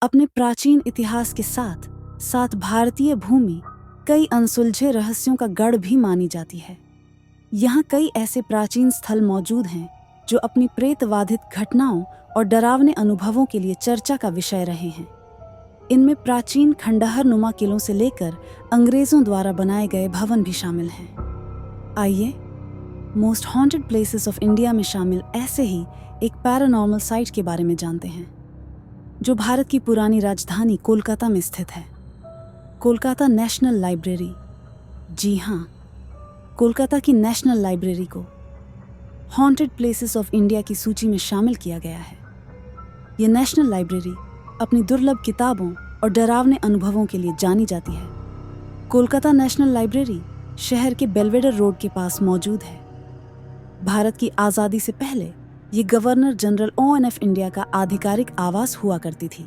अपने प्राचीन इतिहास के साथ साथ भारतीय भूमि कई अनसुलझे रहस्यों का गढ़ भी मानी जाती है। यहाँ कई ऐसे प्राचीन स्थल मौजूद हैं जो अपनी प्रेतवाधित घटनाओं और डरावने अनुभवों के लिए चर्चा का विषय रहे हैं। इनमें प्राचीन खंडहर नुमा किलों से लेकर अंग्रेजों द्वारा बनाए गए भवन भी शामिल हैं। आइए most haunted places of India में शामिल ऐसे ही एक पैरानॉर्मल साइट के बारे में जानते हैं जो भारत की पुरानी राजधानी कोलकाता में स्थित है। Kolkata national library. जी हाँ, कोलकाता की नेशनल लाइब्रेरी को हॉन्टेड प्लेसेस ऑफ इंडिया की सूची में शामिल किया गया है। ये नेशनल लाइब्रेरी अपनी दुर्लभ किताबों और डरावने अनुभवों के लिए जानी जाती है। कोलकाता नेशनल लाइब्रेरी शहर के बेलवेडर रोड के पास मौजूद है। भारत की आज़ादी से पहले ये गवर्नर जनरल ONF इंडिया का आधिकारिक आवास हुआ करती थी।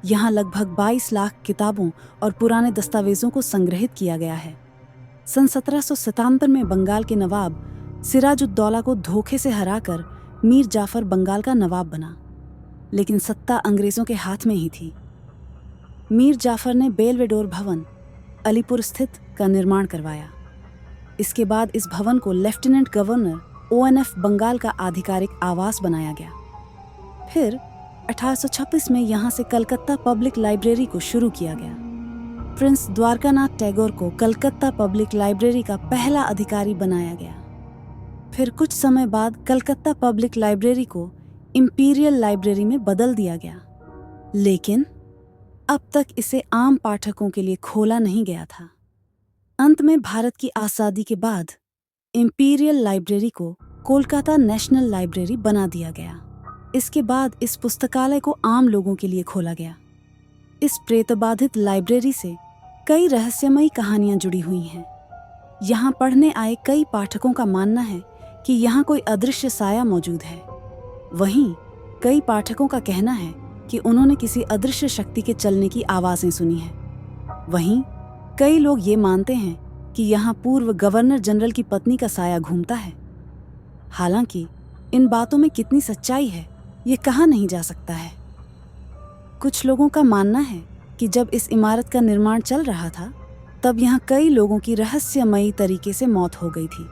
यहाँ लगभग 22 लाख किताबों और पुराने दस्तावेजों को संग्रहित किया गया है। सन 1797 में बंगाल के नवाब सिराजुद्दौला को धोखे से हराकर मीर जाफर बंगाल का नवाब बना, लेकिन सत्ता अंग्रेजों के हाथ में ही थी। मीर जाफर ने बेलवेडोर भवन अलीपुर स्थित का निर्माण करवाया। इसके बाद इस भवन को लेफ्टिनेंट गवर्नर ONF बंगाल का आधिकारिक आवास बनाया गया। फिर 1826 में यहाँ से कलकत्ता पब्लिक लाइब्रेरी को शुरू किया गया। प्रिंस द्वारकानाथ टैगोर को कलकत्ता पब्लिक लाइब्रेरी का पहला अधिकारी बनाया गया। फिर कुछ समय बाद कलकत्ता पब्लिक लाइब्रेरी को इंपीरियल लाइब्रेरी में बदल दिया गया, लेकिन अब तक इसे आम पाठकों के लिए खोला नहीं गया था। अंत में भारत की आज़ादी के बाद इंपीरियल लाइब्रेरी को कोलकाता नेशनल लाइब्रेरी बना दिया गया। इसके बाद इस पुस्तकालय को आम लोगों के लिए खोला गया। इस प्रेतबाधित लाइब्रेरी से कई रहस्यमयी कहानियां जुड़ी हुई हैं। यहाँ पढ़ने आए कई पाठकों का मानना है कि यहाँ कोई अदृश्य साया मौजूद है। वहीं कई पाठकों का कहना है कि उन्होंने किसी अदृश्य शक्ति के चलने की आवाज़ें सुनी हैं। वहीं कई लोग ये मानते हैं कि यहाँ पूर्व गवर्नर जनरल की पत्नी का साया घूमता है। हालांकि इन बातों में कितनी सच्चाई है, ये कहा नहीं जा सकता है। कुछ लोगों का मानना है कि जब इस इमारत का निर्माण चल रहा था, तब यहाँ कई लोगों की रहस्यमयी तरीके से मौत हो गई थी।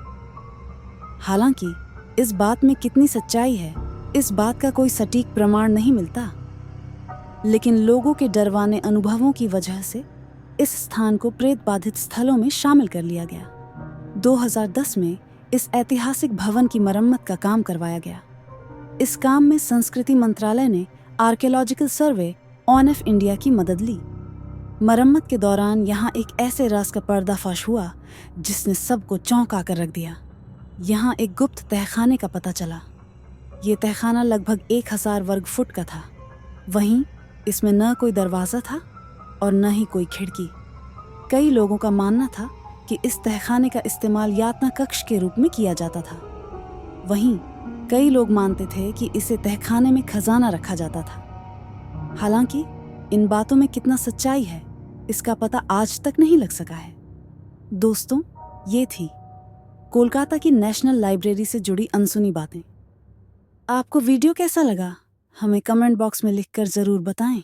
हालांकि इस बात में कितनी सच्चाई है, इस बात का कोई सटीक प्रमाण नहीं मिलता, लेकिन लोगों के डरवाने अनुभवों की वजह से इस स्थान को प्रेत बाधित स्थलों में शामिल कर लिया गया। 2010 में इस ऐतिहासिक भवन की मरम्मत का काम करवाया गया। इस काम में संस्कृति मंत्रालय ने आर्कियोलॉजिकल सर्वे ONF इंडिया की मदद ली। मरम्मत के दौरान यहाँ एक ऐसे राज का पर्दाफाश हुआ जिसने सबको चौंका कर रख दिया। यहाँ एक गुप्त तहखाने का पता चला। ये तहखाना लगभग 1000 वर्ग फुट का था। वहीं इसमें न कोई दरवाज़ा था और न ही कोई खिड़की। कई लोगों का मानना था कि इस तहखाने का इस्तेमाल यातना कक्ष के रूप में किया जाता था। वहीं कई लोग मानते थे कि इसे तहखाने में खजाना रखा जाता था। हालांकि इन बातों में कितना सच्चाई है, इसका पता आज तक नहीं लग सका है। दोस्तों, ये थी कोलकाता की नेशनल लाइब्रेरी से जुड़ी अनसुनी बातें। आपको वीडियो कैसा लगा, हमें कमेंट बॉक्स में लिखकर ज़रूर बताएं।